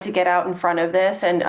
to get out in front of this and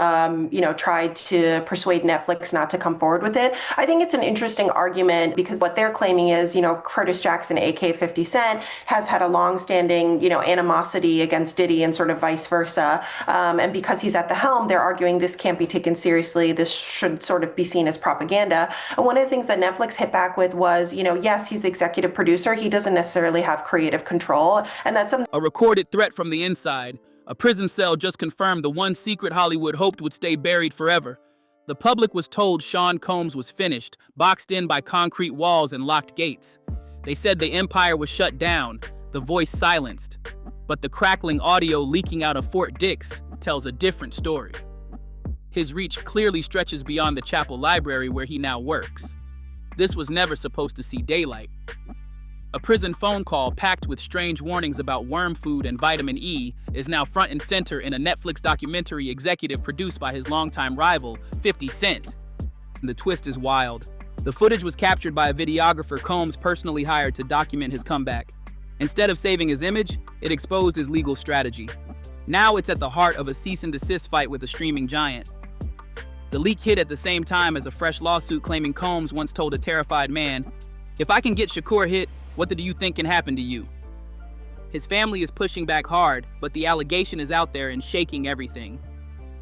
tried to persuade Netflix not to come forward with it. I think it's an interesting argument because what they're claiming is, Curtis Jackson, aka 50 Cent, has had a long-standing, animosity against Diddy and sort of vice versa. And because he's at the helm, they're arguing this can't be taken seriously. This should sort of be seen as propaganda. And one of the things that Netflix hit back with was, yes, he's the executive producer. He doesn't necessarily have creative control. And that's something. A recorded threat from the inside. A prison cell just confirmed the one secret Hollywood hoped would stay buried forever. The public was told Sean Combs was finished, boxed in by concrete walls and locked gates. They said the empire was shut down, the voice silenced. But the crackling audio leaking out of Fort Dix tells a different story. His reach clearly stretches beyond the Chapel Library where he now works. This was never supposed to see daylight. A prison phone call packed with strange warnings about worm food and vitamin E is now front and center in a Netflix documentary executive produced by his longtime rival, 50 Cent. The twist is wild. The footage was captured by a videographer Combs personally hired to document his comeback. Instead of saving his image, it exposed his legal strategy. Now it's at the heart of a cease and desist fight with a streaming giant. The leak hit at the same time as a fresh lawsuit claiming Combs once told a terrified man, "If I can get Shakur hit, what do you think can happen to you?" His family is pushing back hard, but the allegation is out there and shaking everything.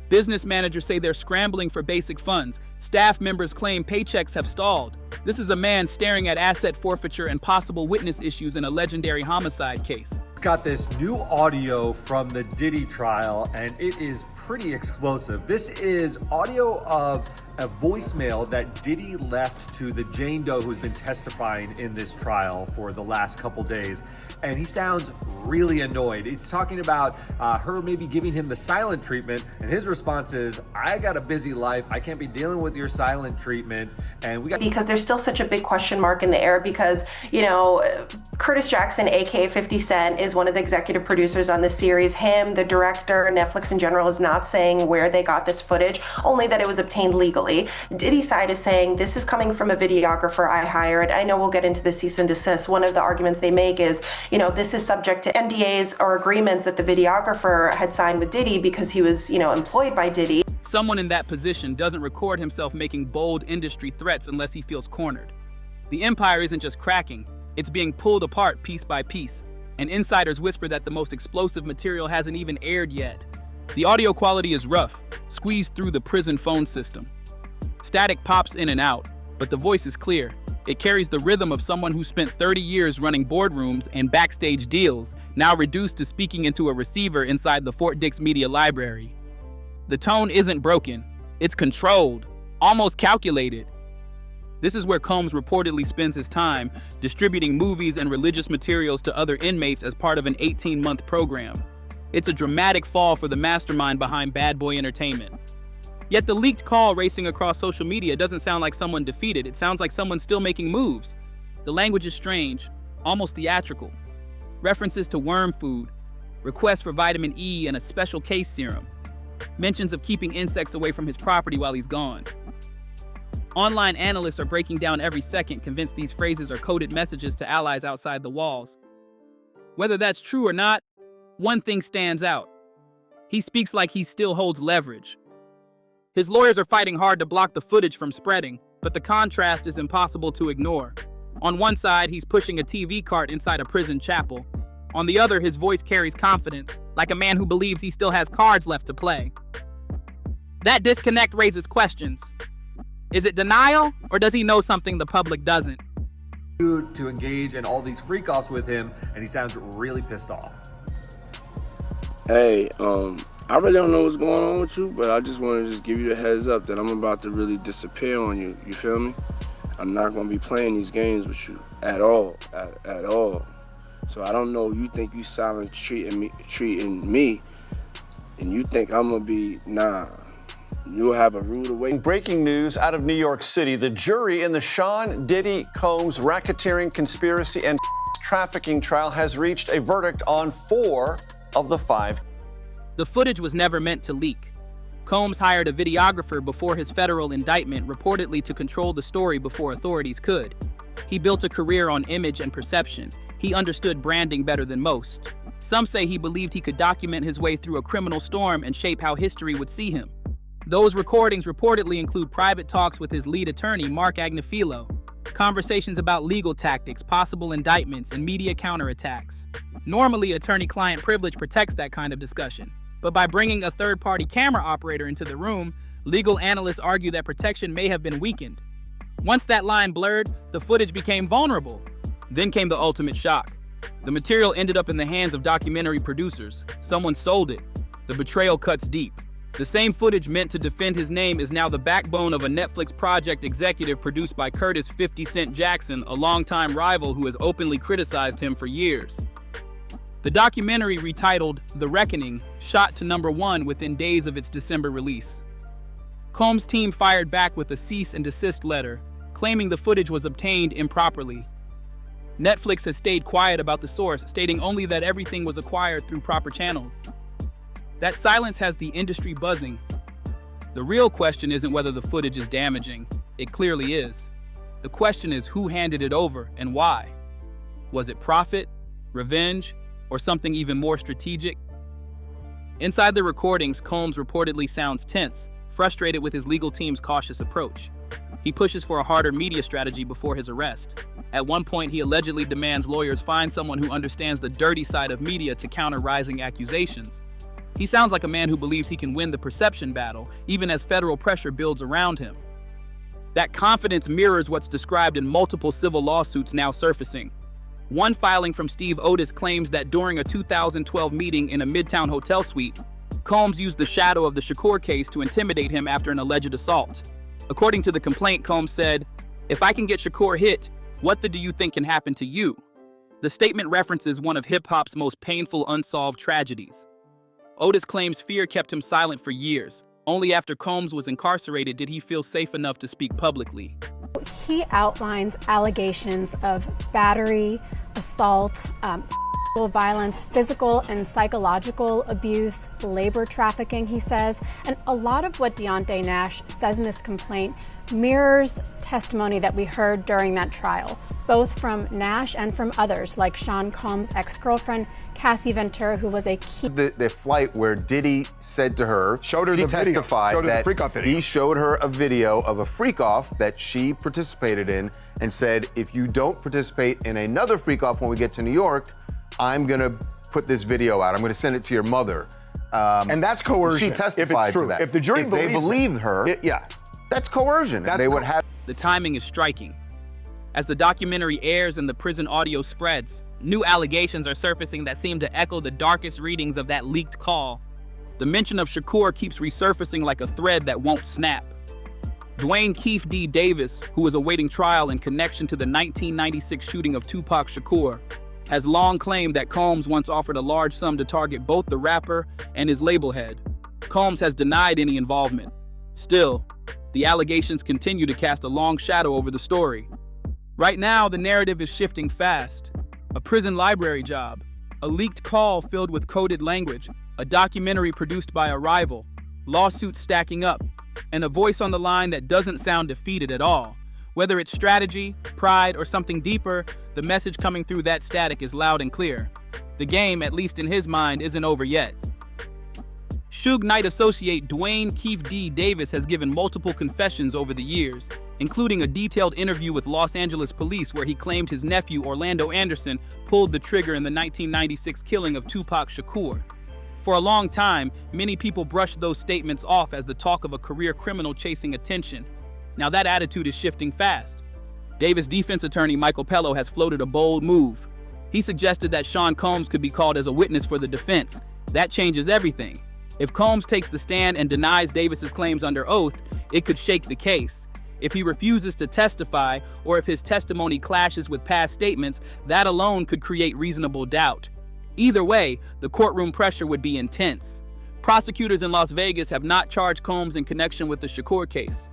Business managers say they're scrambling for basic funds. Staff members claim paychecks have stalled. This is a man staring at asset forfeiture and possible witness issues in a legendary homicide case. Got this new audio from the Diddy trial, and it is pretty explosive. This is audio of a voicemail that Diddy left to the Jane Doe who's been testifying in this trial for the last couple days. And he sounds really annoyed. He's talking about her maybe giving him the silent treatment, and his response is, "I got a busy life. I can't be dealing with your silent treatment." And because there's still such a big question mark in the air because, Curtis Jackson, aka 50 Cent, is one of the executive producers on the series. Him, the director, Netflix in general is not saying where they got this footage, only that it was obtained legally. Diddy's side is saying this is coming from a videographer I hired. I know we'll get into the cease and desist. One of the arguments they make is, this is subject to NDAs or agreements that the videographer had signed with Diddy because he was, employed by Diddy. Someone in that position doesn't record himself making bold industry threats unless he feels cornered. The empire isn't just cracking, it's being pulled apart piece by piece. And insiders whisper that the most explosive material hasn't even aired yet. The audio quality is rough, squeezed through the prison phone system. Static pops in and out, but the voice is clear. It carries the rhythm of someone who spent 30 years running boardrooms and backstage deals, now reduced to speaking into a receiver inside the Fort Dix Media Library. The tone isn't broken, it's controlled, almost calculated. This is where Combs reportedly spends his time, distributing movies and religious materials to other inmates as part of an 18-month program. It's a dramatic fall for the mastermind behind Bad Boy Entertainment. Yet the leaked call racing across social media doesn't sound like someone defeated, it sounds like someone still making moves. The language is strange, almost theatrical. References to worm food, requests for vitamin E and a special case serum. Mentions of keeping insects away from his property while he's gone. Online analysts are breaking down every second, convinced these phrases are coded messages to allies outside the walls. Whether that's true or not, one thing stands out. He speaks like he still holds leverage. His lawyers are fighting hard to block the footage from spreading, but the contrast is impossible to ignore. On one side, he's pushing a TV cart inside a prison chapel. On the other, his voice carries confidence, like a man who believes he still has cards left to play. That disconnect raises questions. Is it denial, or does he know something the public doesn't? To engage in all these freak-offs with him, and he sounds really pissed off. Hey, I really don't know what's going on with you, but I just want to give you a heads up that I'm about to really disappear on you. You feel me? I'm not going to be playing these games with you at all, at all. So I don't know, you think you silent treating me, and you think I'm going to be, nah. You'll have a rude awakening. Breaking news out of New York City. The jury in the Sean Diddy Combs racketeering conspiracy and trafficking trial has reached a verdict on 4 of the 5. The footage was never meant to leak. Combs hired a videographer before his federal indictment, reportedly to control the story before authorities could. He built a career on image and perception. He understood branding better than most. Some say he believed he could document his way through a criminal storm and shape how history would see him. Those recordings reportedly include private talks with his lead attorney, Mark Agnifilo, conversations about legal tactics, possible indictments, and media counterattacks. Normally, attorney-client privilege protects that kind of discussion, but by bringing a third-party camera operator into the room, legal analysts argue that protection may have been weakened. Once that line blurred, the footage became vulnerable. Then came the ultimate shock. The material ended up in the hands of documentary producers. Someone sold it. The betrayal cuts deep. The same footage meant to defend his name is now the backbone of a Netflix project executive produced by Curtis 50 Cent Jackson, a longtime rival who has openly criticized him for years. The documentary, retitled The Reckoning, shot to #1 within days of its December release. Combs' team fired back with a cease and desist letter, claiming the footage was obtained improperly. Netflix has stayed quiet about the source, stating only that everything was acquired through proper channels. That silence has the industry buzzing. The real question isn't whether the footage is damaging. It clearly is. The question is who handed it over and why. Was it profit, revenge, or something even more strategic? Inside the recordings, Combs reportedly sounds tense, frustrated with his legal team's cautious approach. He pushes for a harder media strategy before his arrest. At one point, he allegedly demands lawyers find someone who understands the dirty side of media to counter rising accusations. He sounds like a man who believes he can win the perception battle, even as federal pressure builds around him. That confidence mirrors what's described in multiple civil lawsuits now surfacing. One filing from Steve Otis claims that during a 2012 meeting in a Midtown hotel suite, Combs used the shadow of the Shakur case to intimidate him after an alleged assault. According to the complaint, Combs said, "If I can get Shakur hit, what do you think can happen to you?" The statement references one of hip-hop's most painful unsolved tragedies. Otis claims fear kept him silent for years. Only after Combs was incarcerated did he feel safe enough to speak publicly. He outlines allegations of battery, assault, sexual violence, physical and psychological abuse, labor trafficking, he says. And a lot of what Deontay Nash says in this complaint mirrors testimony that we heard during that trial, both from Nash and from others, like Sean Combs' ex-girlfriend, Cassie Ventura, who was a key. The flight where Diddy said to her, showed her she the video, testified showed her the that freak-off video. he showed her a video of a freak-off that she participated in and said, if you don't participate in another freak-off when we get to New York, I'm gonna put this video out. I'm gonna send it to your mother. And that's coercion. She testified if it's true. to that. If the jury if they believed her, yeah, that's coercion. That's they would have. The timing is striking. As the documentary airs and the prison audio spreads, new allegations are surfacing that seem to echo the darkest readings of that leaked call. The mention of Shakur keeps resurfacing like a thread that won't snap. Dwayne Keefe D. Davis, who is awaiting trial in connection to the 1996 shooting of Tupac Shakur, has long claimed that Combs once offered a large sum to target both the rapper and his label head. Combs has denied any involvement. Still, the allegations continue to cast a long shadow over the story. Right now, the narrative is shifting fast. A prison library job, a leaked call filled with coded language, a documentary produced by a rival, lawsuits stacking up, and a voice on the line that doesn't sound defeated at all. Whether it's strategy, pride, or something deeper, the message coming through that static is loud and clear. The game, at least in his mind, isn't over yet. Suge Knight associate Dwayne Keefe D. Davis has given multiple confessions over the years, including a detailed interview with Los Angeles police where he claimed his nephew Orlando Anderson pulled the trigger in the 1996 killing of Tupac Shakur. For a long time, many people brushed those statements off as the talk of a career criminal chasing attention. Now that attitude is shifting fast. Davis defense attorney Michael Pello has floated a bold move. He suggested that Sean Combs could be called as a witness for the defense. That changes everything. If Combs takes the stand and denies Davis's claims under oath, it could shake the case. If he refuses to testify, or if his testimony clashes with past statements, that alone could create reasonable doubt. Either way, the courtroom pressure would be intense. Prosecutors in Las Vegas have not charged Combs in connection with the Shakur case.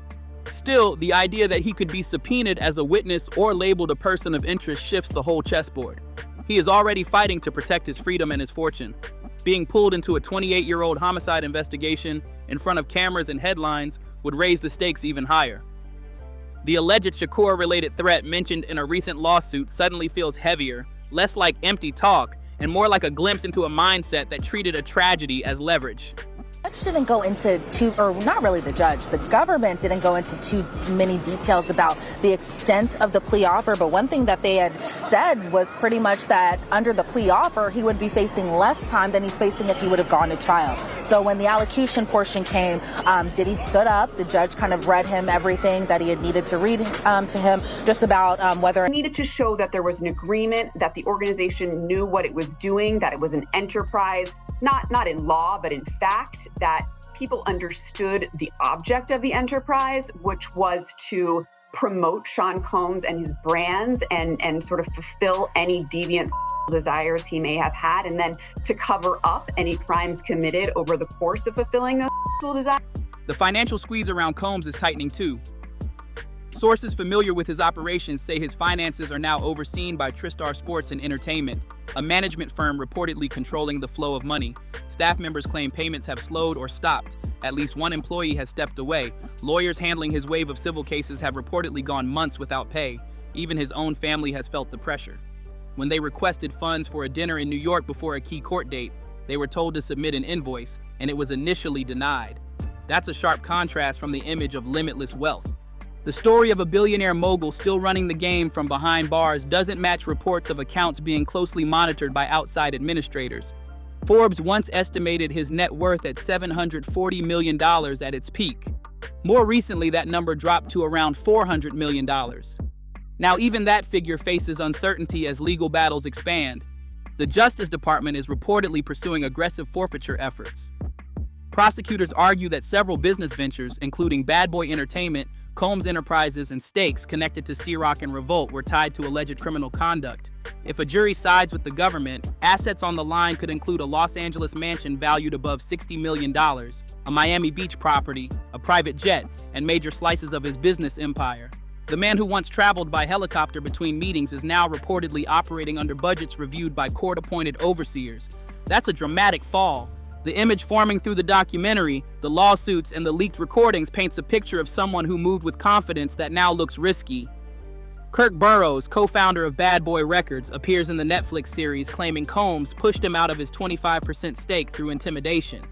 Still, the idea that he could be subpoenaed as a witness or labeled a person of interest shifts the whole chessboard. He is already fighting to protect his freedom and his fortune. Being pulled into a 28-year-old homicide investigation in front of cameras and headlines would raise the stakes even higher. The alleged Shakur-related threat mentioned in a recent lawsuit suddenly feels heavier, less like empty talk, and more like a glimpse into a mindset that treated a tragedy as leverage. The judge didn't go into not really the judge, the government didn't go into too many details about the extent of the plea offer, but one thing that they had said was pretty much that under the plea offer, he would be facing less time than he's facing if he would have gone to trial. So when the allocution portion came, Diddy stood up, the judge kind of read him everything that he had needed to read to him, just about whether it needed to show that there was an agreement, that the organization knew what it was doing, that it was an enterprise, not in law, but in fact, that people understood the object of the enterprise, which was to promote Sean Combs and his brands and sort of fulfill any deviant desires he may have had, and then to cover up any crimes committed over the course of fulfilling those desires. The financial squeeze around Combs is tightening too. Sources familiar with his operations say his finances are now overseen by Tristar Sports and Entertainment, a management firm reportedly controlling the flow of money. Staff members claim payments have slowed or stopped. At least one employee has stepped away. Lawyers handling his wave of civil cases have reportedly gone months without pay. Even his own family has felt the pressure. When they requested funds for a dinner in New York before a key court date, they were told to submit an invoice, and it was initially denied. That's a sharp contrast from the image of limitless wealth. The story of a billionaire mogul still running the game from behind bars doesn't match reports of accounts being closely monitored by outside administrators. Forbes once estimated his net worth at $740 million at its peak. More recently, that number dropped to around $400 million. Now, even that figure faces uncertainty as legal battles expand. The Justice Department is reportedly pursuing aggressive forfeiture efforts. Prosecutors argue that several business ventures, including Bad Boy Entertainment, Combs Enterprises, and stakes connected to C-Rock and Revolt were tied to alleged criminal conduct. If a jury sides with the government, assets on the line could include a Los Angeles mansion valued above $60 million, a Miami Beach property, a private jet, and major slices of his business empire. The man who once traveled by helicopter between meetings is now reportedly operating under budgets reviewed by court-appointed overseers. That's a dramatic fall. The image forming through the documentary, the lawsuits, and the leaked recordings paints a picture of someone who moved with confidence that now looks risky. Kirk Burrows, co-founder of Bad Boy Records, appears in the Netflix series claiming Combs pushed him out of his 25% stake through intimidation.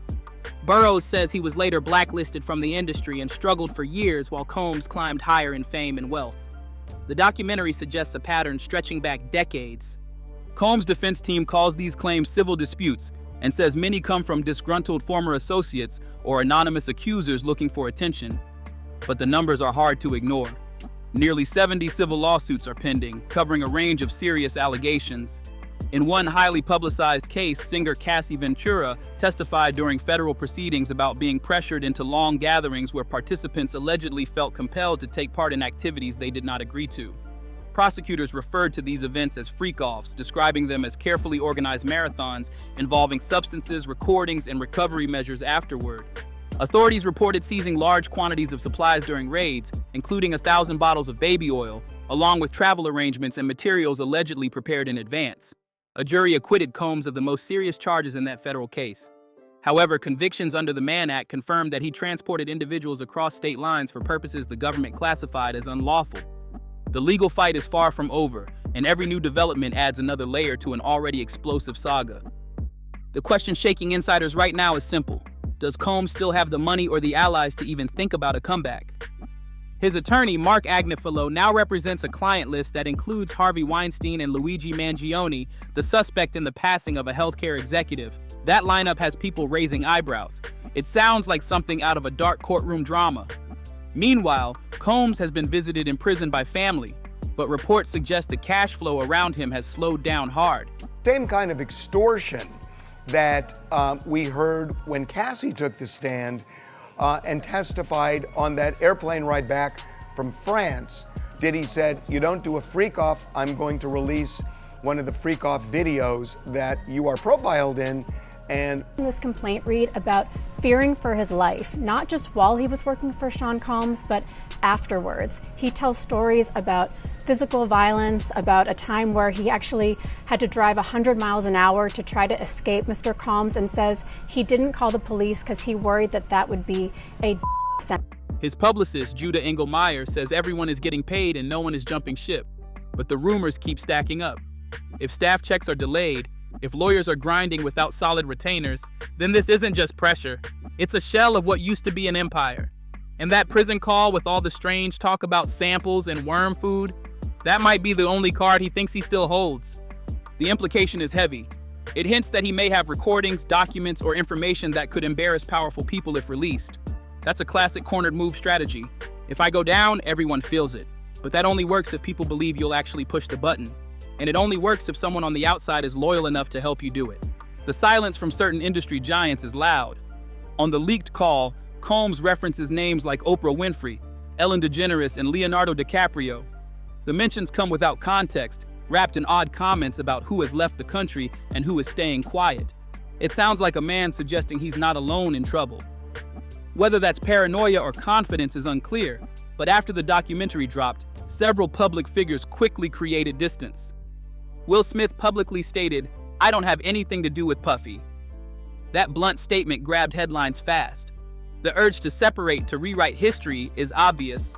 Burrows says he was later blacklisted from the industry and struggled for years while Combs climbed higher in fame and wealth. The documentary suggests a pattern stretching back decades. Combs' defense team calls these claims civil disputes and says many come from disgruntled former associates or anonymous accusers looking for attention. But the numbers are hard to ignore. Nearly 70 civil lawsuits are pending, covering a range of serious allegations. In one highly publicized case, singer Cassie Ventura testified during federal proceedings about being pressured into long gatherings where participants allegedly felt compelled to take part in activities they did not agree to. Prosecutors referred to these events as freak-offs, describing them as carefully organized marathons involving substances, recordings, and recovery measures afterward. Authorities reported seizing large quantities of supplies during raids, including 1,000 bottles of baby oil, along with travel arrangements and materials allegedly prepared in advance. A jury acquitted Combs of the most serious charges in that federal case. However, convictions under the Mann Act confirmed that he transported individuals across state lines for purposes the government classified as unlawful. The legal fight is far from over, and every new development adds another layer to an already explosive saga. The question shaking insiders right now is simple. Does Combs still have the money or the allies to even think about a comeback? His attorney, Mark Agnifilo, now represents a client list that includes Harvey Weinstein and Luigi Mangione, the suspect in the passing of a healthcare executive. That lineup has people raising eyebrows. It sounds like something out of a dark courtroom drama. Meanwhile, Combs has been visited in prison by family, but reports suggest the cash flow around him has slowed down hard. Same kind of extortion that we heard when Cassie took the stand and testified on that airplane ride back from France. Diddy said, "You don't do a freak-off, I'm going to release one of the freak-off videos that you are profiled in." And this complaint read about fearing for his life, not just while he was working for Sean Combs, but afterwards. He tells stories about physical violence, about a time where he actually had to drive 100 miles an hour to try to escape Mr. Combs, and says he didn't call the police because he worried that that would be a sentence. His publicist, Judah Engelmeyer, says everyone is getting paid and no one is jumping ship. But the rumors keep stacking up. If staff checks are delayed, If lawyers are grinding without solid retainers, then this isn't just pressure. It's a shell of what used to be an empire. And that prison call with all the strange talk about samples and worm food, that might be the only card he thinks he still holds. The implication is heavy. It hints that he may have recordings, documents, or information that could embarrass powerful people if released. That's a classic cornered move strategy. If I go down, everyone feels it. But that only works if people believe you'll actually push the button. And it only works if someone on the outside is loyal enough to help you do it. The silence from certain industry giants is loud. On the leaked call, Combs references names like Oprah Winfrey, Ellen DeGeneres, and Leonardo DiCaprio. The mentions come without context, wrapped in odd comments about who has left the country and who is staying quiet. It sounds like a man suggesting he's not alone in trouble. Whether that's paranoia or confidence is unclear, but after the documentary dropped, several public figures quickly created distance. Will Smith publicly stated, "I don't have anything to do with Puffy." That blunt statement grabbed headlines fast. The urge to separate, to rewrite history, is obvious.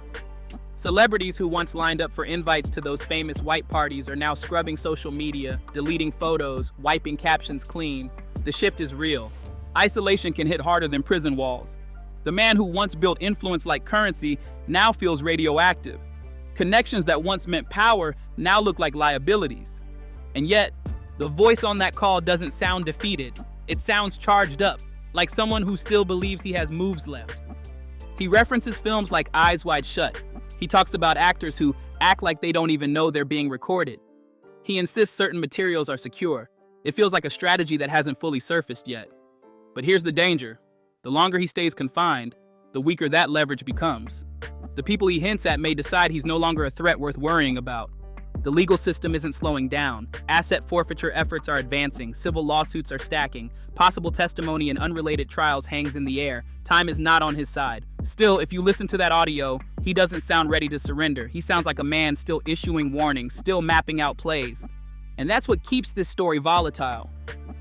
Celebrities who once lined up for invites to those famous white parties are now scrubbing social media, deleting photos, wiping captions clean. The shift is real. Isolation can hit harder than prison walls. The man who once built influence like currency now feels radioactive. Connections that once meant power now look like liabilities. And yet, the voice on that call doesn't sound defeated. It sounds charged up, like someone who still believes he has moves left. He references films like Eyes Wide Shut. He talks about actors who act like they don't even know they're being recorded. He insists certain materials are secure. It feels like a strategy that hasn't fully surfaced yet. But here's the danger. The longer he stays confined, the weaker that leverage becomes. The people he hints at may decide he's no longer a threat worth worrying about. The legal system isn't slowing down. Asset forfeiture efforts are advancing. Civil lawsuits are stacking. Possible testimony in unrelated trials hangs in the air. Time is not on his side. Still, if you listen to that audio, he doesn't sound ready to surrender. He sounds like a man still issuing warnings, still mapping out plays. And that's what keeps this story volatile.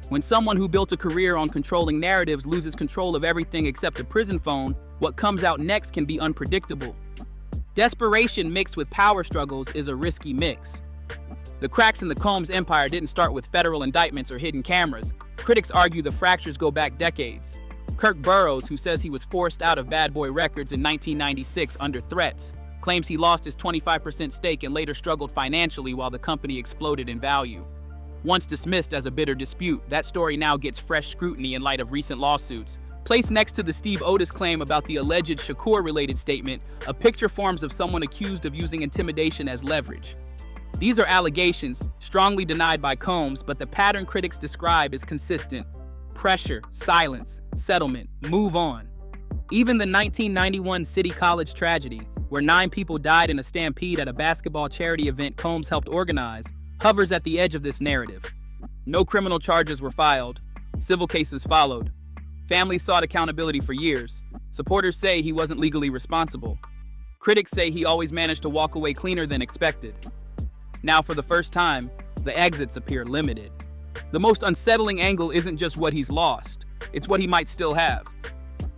When someone who built a career on controlling narratives loses control of everything except a prison phone, what comes out next can be unpredictable. Desperation mixed with power struggles is a risky mix. The cracks in the Combs empire didn't start with federal indictments or hidden cameras. Critics argue the fractures go back decades. Kirk Burrows, who says he was forced out of Bad Boy Records in 1996 under threats, claims he lost his 25% stake and later struggled financially while the company exploded in value. Once dismissed as a bitter dispute, that story now gets fresh scrutiny in light of recent lawsuits. Placed next to the Steve Otis claim about the alleged Shakur-related statement, a picture forms of someone accused of using intimidation as leverage. These are allegations, strongly denied by Combs, but the pattern critics describe is consistent. Pressure, silence, settlement, move on. Even the 1991 City College tragedy, where 9 people died in a stampede at a basketball charity event Combs helped organize, hovers at the edge of this narrative. No criminal charges were filed. Civil cases followed. Families sought accountability for years. Supporters say he wasn't legally responsible. Critics say he always managed to walk away cleaner than expected. Now, for the first time, the exits appear limited. The most unsettling angle isn't just what he's lost, it's what he might still have.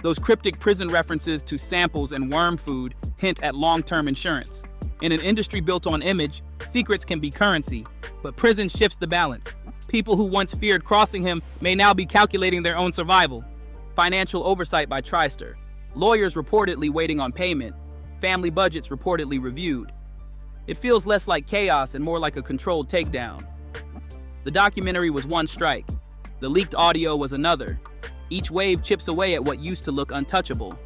Those cryptic prison references to samples and worm food hint at long-term insurance. In an industry built on image, secrets can be currency, but prison shifts the balance. People who once feared crossing him may now be calculating their own survival. Financial oversight by TriStar. Lawyers reportedly waiting on payment. Family budgets reportedly reviewed. It feels less like chaos and more like a controlled takedown. The documentary was one strike. The leaked audio was another. Each wave chips away at what used to look untouchable.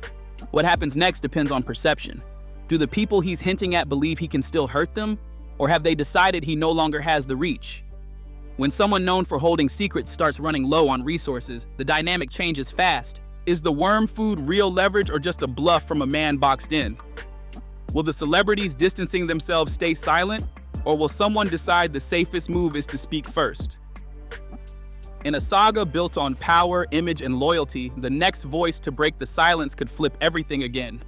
What happens next depends on perception. Do the people he's hinting at believe he can still hurt them? Or have they decided he no longer has the reach? When someone known for holding secrets starts running low on resources, the dynamic changes fast. Is the worm food real leverage or just a bluff from a man boxed in? Will the celebrities distancing themselves stay silent? Or will someone decide the safest move is to speak first? In a saga built on power, image, and loyalty, the next voice to break the silence could flip everything again.